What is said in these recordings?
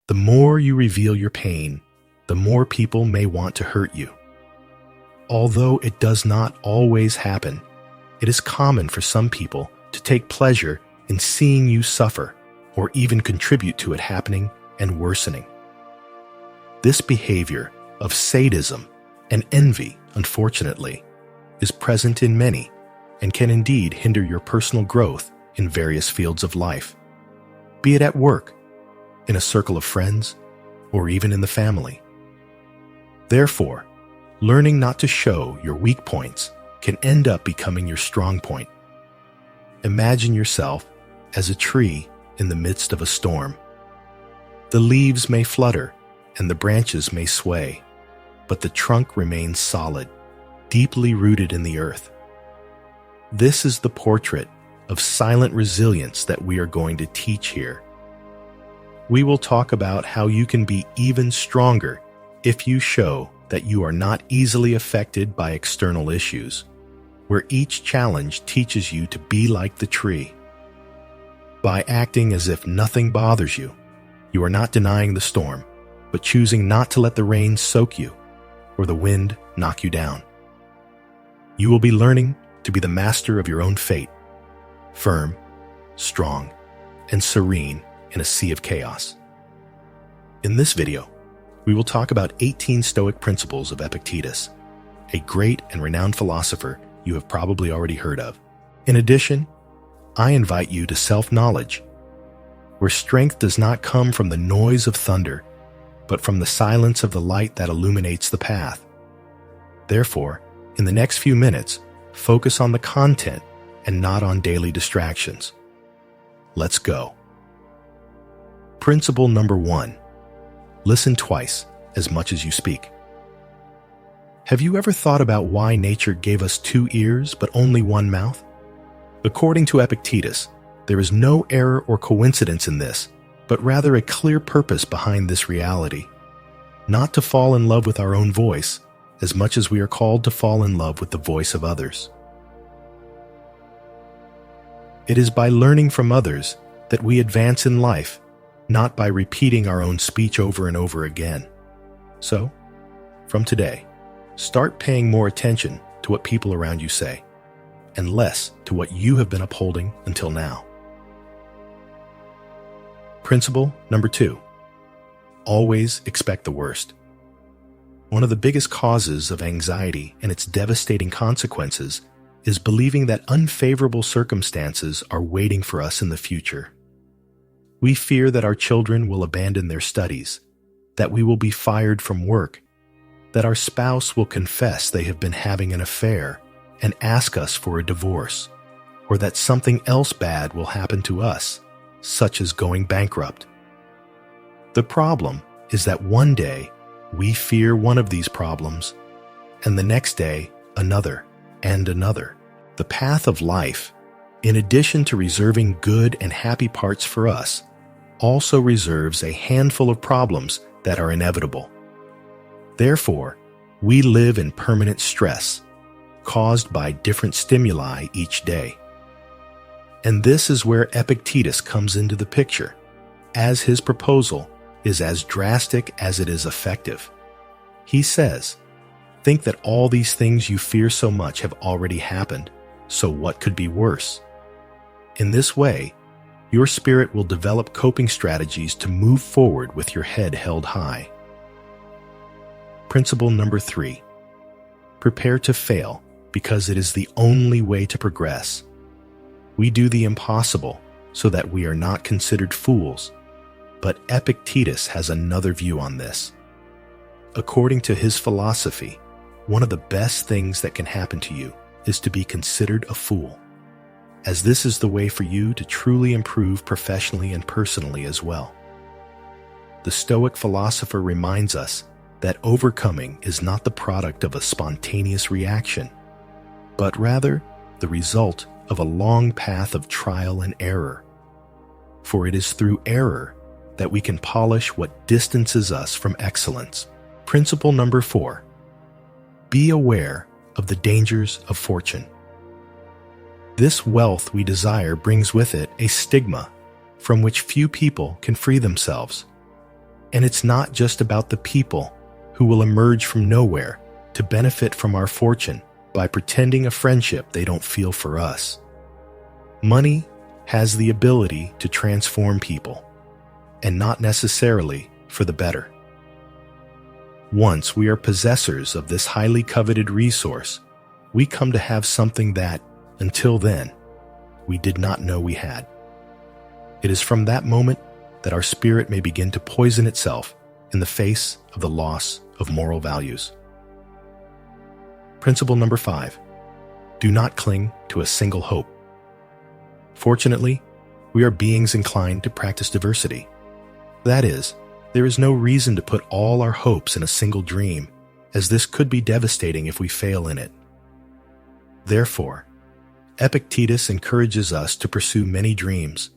The more you reveal your pain, the more people may want to hurt you. Although it does not always happen, it is common for some people to take pleasure in seeing you suffer or even contribute to it happening and worsening. This behavior of sadism and envy, unfortunately, is present in many and can indeed hinder your personal growth in various fields of life, be it at work, in a circle of friends, or even in the family. Therefore, learning not to show your weak points can end up becoming your strong point. Imagine yourself as a tree in the midst of a storm. The leaves may flutter and the branches may sway, but the trunk remains solid, deeply rooted in the earth. This is the portrait of silent resilience that we are going to teach here. We will talk about how you can be even stronger if you show that you are not easily affected by external issues, where each challenge teaches you to be like the tree. By acting as if nothing bothers you, you are not denying the storm, but choosing not to let the rain soak you or the wind knock you down. You will be learning to be the master of your own fate, firm, strong, and serene in a sea of chaos. In this video, we will talk about 18 Stoic principles of Epictetus, a great and renowned philosopher you have probably already heard of. In addition, I invite you to self-knowledge, where strength does not come from the noise of thunder, but from the silence of the light that illuminates the path. Therefore, in the next few minutes, focus on the content and not on daily distractions. Let's go. Principle number 1. Listen twice as much as you speak. Have you ever thought about why nature gave us 2 ears but only 1 mouth? According to Epictetus, there is no error or coincidence in this, but rather a clear purpose behind this reality. Not to fall in love with our own voice, as much as we are called to fall in love with the voice of others. It is by learning from others that we advance in life, not by repeating our own speech over and over again. So, from today, start paying more attention to what people around you say, and less to what you have been upholding until now. Principle number 2. Always expect the worst. One of the biggest causes of anxiety and its devastating consequences is believing that unfavorable circumstances are waiting for us in the future. We fear that our children will abandon their studies, that we will be fired from work, that our spouse will confess they have been having an affair and ask us for a divorce, or that something else bad will happen to us, such as going bankrupt. The problem is that one day we fear one of these problems, and the next day another and another. The path of life, in addition to reserving good and happy parts for us, also reserves a handful of problems that are inevitable. Therefore, we live in permanent stress, caused by different stimuli each day. And this is where Epictetus comes into the picture, as his proposal is as drastic as it is effective. He says, think that all these things you fear so much have already happened, so what could be worse? In this way, your spirit will develop coping strategies to move forward with your head held high. Principle number 3. Prepare to fail because it is the only way to progress. We do the impossible so that we are not considered fools, but Epictetus has another view on this. According to his philosophy, one of the best things that can happen to you is to be considered a fool, as this is the way for you to truly improve professionally and personally as well. The Stoic philosopher reminds us that overcoming is not the product of a spontaneous reaction, but rather the result of a long path of trial and error. For it is through error that we can polish what distances us from excellence. Principle number 4. Be aware of the dangers of fortune. This wealth we desire brings with it a stigma from which few people can free themselves. And it's not just about the people who will emerge from nowhere to benefit from our fortune by pretending a friendship they don't feel for us. Money has the ability to transform people, and not necessarily for the better. Once we are possessors of this highly coveted resource, we come to have something that, until then, we did not know we had. It is from that moment that our spirit may begin to poison itself in the face of the loss of moral values. Principle number 5. Do not cling to a single hope. Fortunately, we are beings inclined to practice diversity. That is, there is no reason to put all our hopes in a single dream, as this could be devastating if we fail in it. Therefore, Epictetus encourages us to pursue many dreams,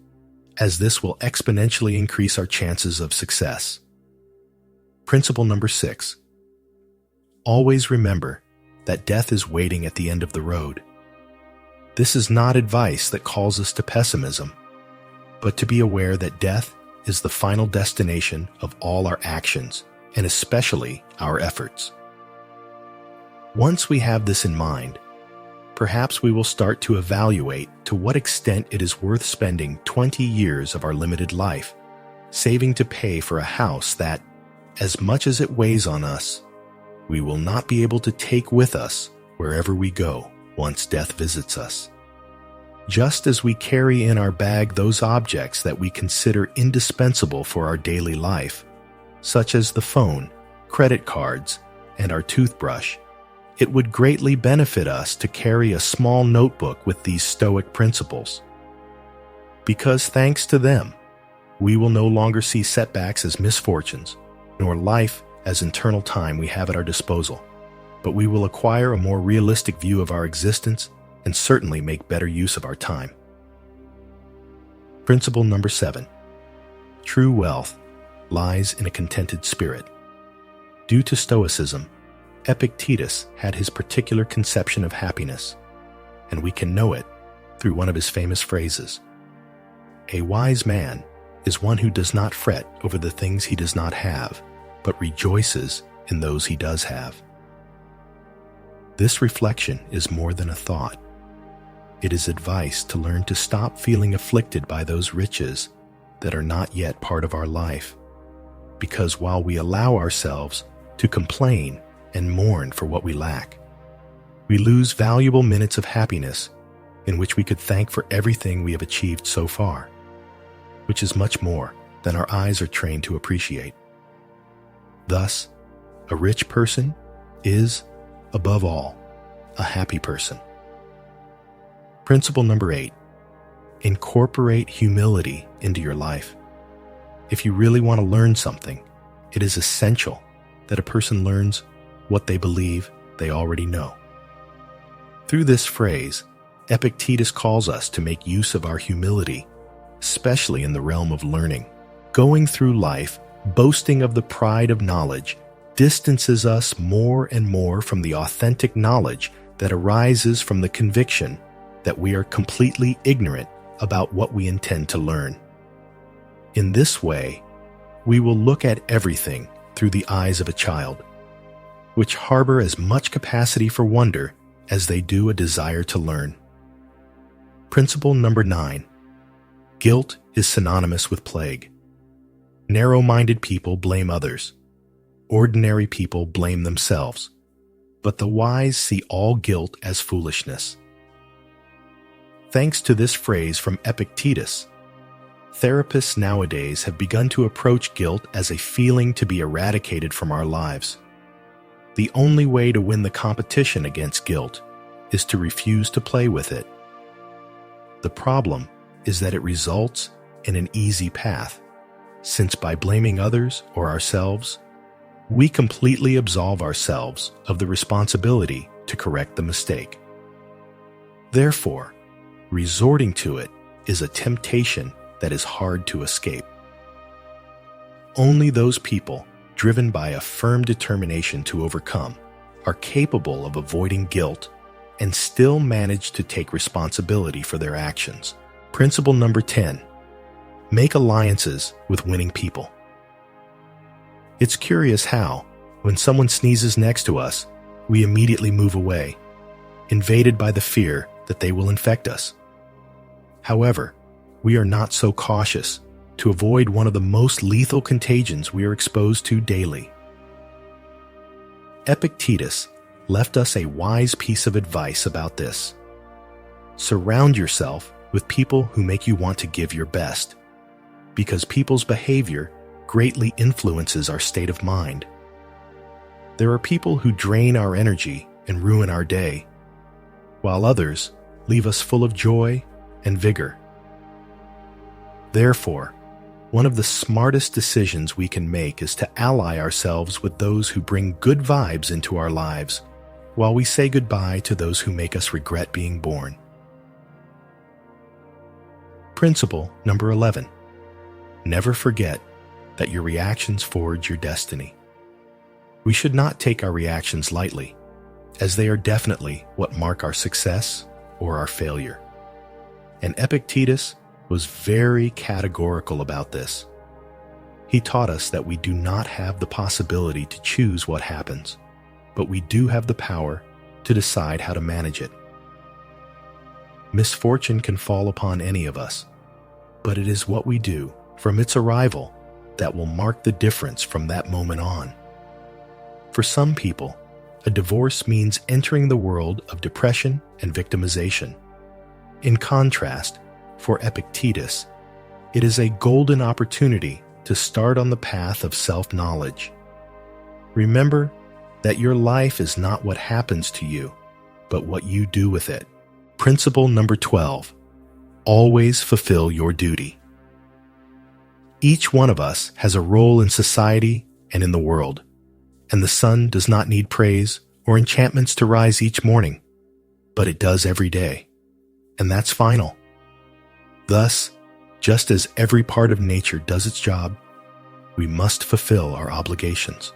as this will exponentially increase our chances of success. Principle number 6. Always remember that death is waiting at the end of the road. This is not advice that calls us to pessimism, but to be aware that death is the final destination of all our actions, and especially our efforts. Once we have this in mind, perhaps we will start to evaluate to what extent it is worth spending 20 years of our limited life, saving to pay for a house that, as much as it weighs on us, we will not be able to take with us wherever we go once death visits us. Just as we carry in our bag those objects that we consider indispensable for our daily life, such as the phone, credit cards, and our toothbrush, it would greatly benefit us to carry a small notebook with these Stoic principles. Because thanks to them, we will no longer see setbacks as misfortunes, nor life as internal time we have at our disposal, but we will acquire a more realistic view of our existence and certainly make better use of our time. Principle number 7. True wealth lies in a contented spirit. Due to Stoicism, Epictetus had his particular conception of happiness, and we can know it through one of his famous phrases. A wise man is one who does not fret over the things he does not have, but rejoices in those he does have. This reflection is more than a thought. It is advice to learn to stop feeling afflicted by those riches that are not yet part of our life, because while we allow ourselves to complain and mourn for what we lack, we lose valuable minutes of happiness in which we could thank for everything we have achieved so far, which is much more than our eyes are trained to appreciate. Thus, a rich person is, above all, a happy person. Principle number 8. Incorporate humility into your life. If you really want to learn something, it is essential that a person learns what they believe they already know. Through this phrase, Epictetus calls us to make use of our humility, especially in the realm of learning. Going through life boasting of the pride of knowledge distances us more and more from the authentic knowledge that arises from the conviction that we are completely ignorant about what we intend to learn. In this way, we will look at everything through the eyes of a child, which harbor as much capacity for wonder as they do a desire to learn. Principle number 9. Guilt is synonymous with plague. Narrow-minded people blame others. Ordinary people blame themselves. But the wise see all guilt as foolishness. Thanks to this phrase from Epictetus, therapists nowadays have begun to approach guilt as a feeling to be eradicated from our lives. The only way to win the competition against guilt is to refuse to play with it. The problem is that it results in an easy path, since by blaming others or ourselves, we completely absolve ourselves of the responsibility to correct the mistake. Therefore, resorting to it is a temptation that is hard to escape. Only those people driven by a firm determination to overcome are capable of avoiding guilt and still manage to take responsibility for their actions. Principle number 10. Make alliances with winning people. It's curious how, when someone sneezes next to us, we immediately move away, invaded by the fear that they will infect us. However, we are not so cautious to avoid one of the most lethal contagions we are exposed to daily. Epictetus left us a wise piece of advice about this. Surround yourself with people who make you want to give your best, because people's behavior greatly influences our state of mind. There are people who drain our energy and ruin our day, while others leave us full of joy and vigor. Therefore, one of the smartest decisions we can make is to ally ourselves with those who bring good vibes into our lives, while we say goodbye to those who make us regret being born. Principle number 11. Never forget that your reactions forge your destiny. We should not take our reactions lightly, as they are definitely what mark our success or our failure. And Epictetus was very categorical about this. He taught us that we do not have the possibility to choose what happens, but we do have the power to decide how to manage it. Misfortune can fall upon any of us, but it is what we do from its arrival that will mark the difference from that moment on. For some people, a divorce means entering the world of depression and victimization. In contrast, for Epictetus, it is a golden opportunity to start on the path of self-knowledge. Remember that your life is not what happens to you, but what you do with it. Principle number 12. Always fulfill your duty. Each one of us has a role in society and in the world, and the sun does not need praise or enchantments to rise each morning, but it does every day, and that's final. Thus, just as every part of nature does its job, we must fulfill our obligations.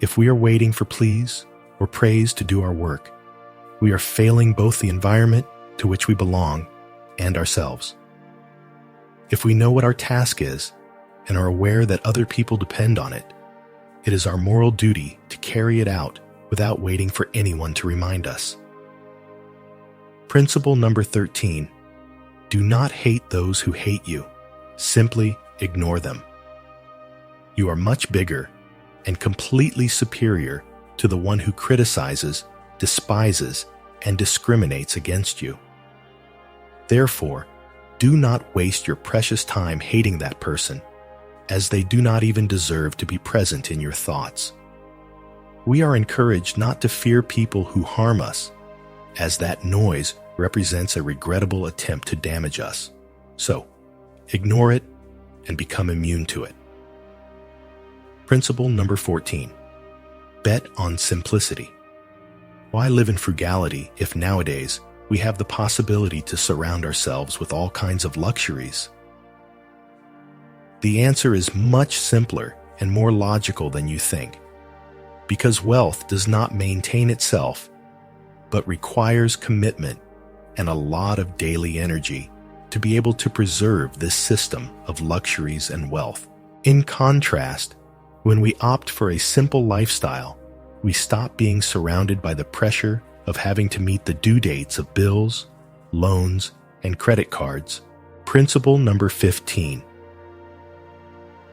If we are waiting for pleas or praise to do our work, we are failing both the environment to which we belong and ourselves. If we know what our task is and are aware that other people depend on it, it is our moral duty to carry it out without waiting for anyone to remind us. Principle number 13. Do not hate those who hate you. Simply ignore them. You are much bigger and completely superior to the one who criticizes, despises, and discriminates against you. Therefore, do not waste your precious time hating that person, as they do not even deserve to be present in your thoughts. We are encouraged not to fear people who harm us, as that noise represents a regrettable attempt to damage us. So, ignore it and become immune to it. Principle number 14. Bet on simplicity. Why live in frugality if nowadays we have the possibility to surround ourselves with all kinds of luxuries? The answer is much simpler and more logical than you think, because wealth does not maintain itself, but requires commitment and a lot of daily energy to be able to preserve this system of luxuries and wealth. In contrast, when we opt for a simple lifestyle, we stop being surrounded by the pressure of having to meet the due dates of bills, loans, and credit cards. Principle number 15.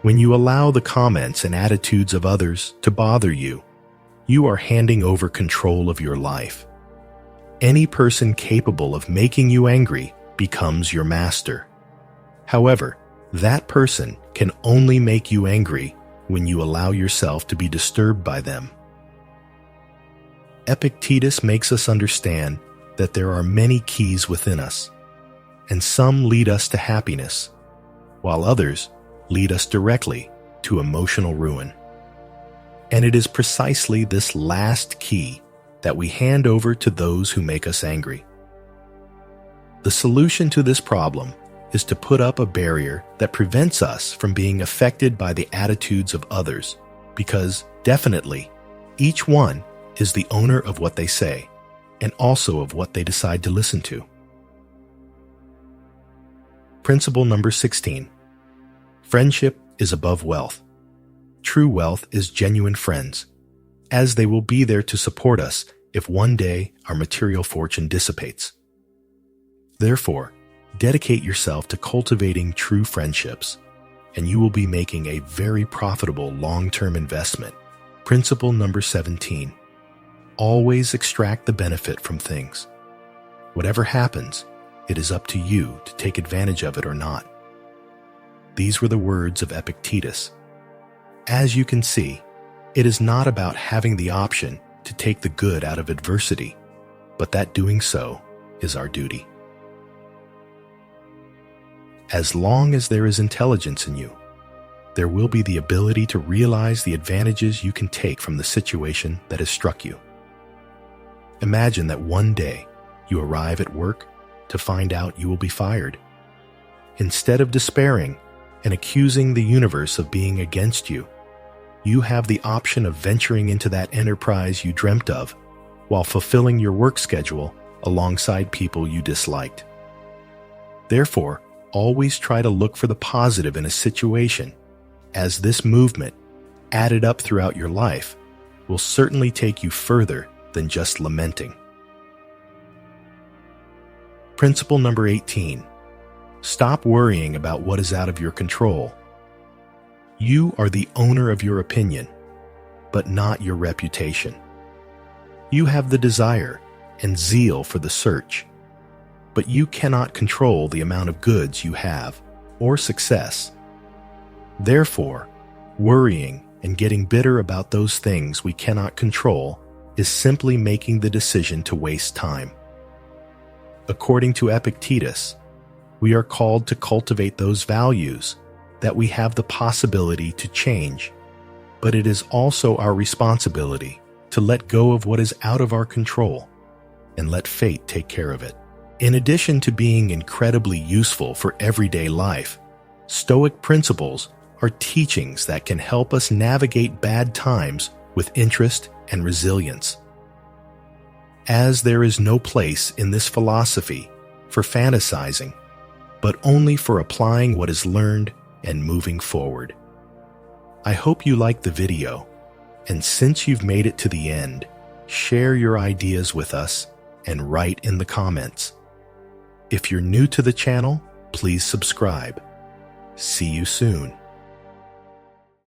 When you allow the comments and attitudes of others to bother you, you are handing over control of your life. Any person capable of making you angry becomes your master. However, that person can only make you angry when you allow yourself to be disturbed by them. Epictetus makes us understand that there are many keys within us, and some lead us to happiness, while others lead us directly to emotional ruin. And it is precisely this last key that we hand over to those who make us angry. The solution to this problem is to put up a barrier that prevents us from being affected by the attitudes of others, because definitely each one is the owner of what they say, and also of what they decide to listen to. Principle number 16. Friendship is above wealth. True wealth is genuine friends, as they will be there to support us if one day our material fortune dissipates. Therefore, dedicate yourself to cultivating true friendships, and you will be making a very profitable long-term investment. Principle number 17. Always extract the benefit from things. Whatever happens, it is up to you to take advantage of it or not. These were the words of Epictetus. As you can see, it is not about having the option to take the good out of adversity, but that doing so is our duty. As long as there is intelligence in you, there will be the ability to realize the advantages you can take from the situation that has struck you. Imagine that one day you arrive at work to find out you will be fired. Instead of despairing and accusing the universe of being against you, you have the option of venturing into that enterprise you dreamt of while fulfilling your work schedule alongside people you disliked. Therefore, always try to look for the positive in a situation, as this movement, added up throughout your life, will certainly take you further than just lamenting. Principle number 18. Stop worrying about what is out of your control. You are the owner of your opinion, but not your reputation. You have the desire and zeal for the search, but you cannot control the amount of goods you have or success. Therefore, worrying and getting bitter about those things we cannot control is simply making the decision to waste time. According to Epictetus, we are called to cultivate those values that we have the possibility to change, but it is also our responsibility to let go of what is out of our control and let fate take care of it. In addition to being incredibly useful for everyday life, Stoic principles are teachings that can help us navigate bad times with interest and resilience. As there is no place in this philosophy for fantasizing, but only for applying what is learned and moving forward. I hope you liked the video, and since you've made it to the end, share your ideas with us and write in the comments. If you're new to the channel, please subscribe. See you soon.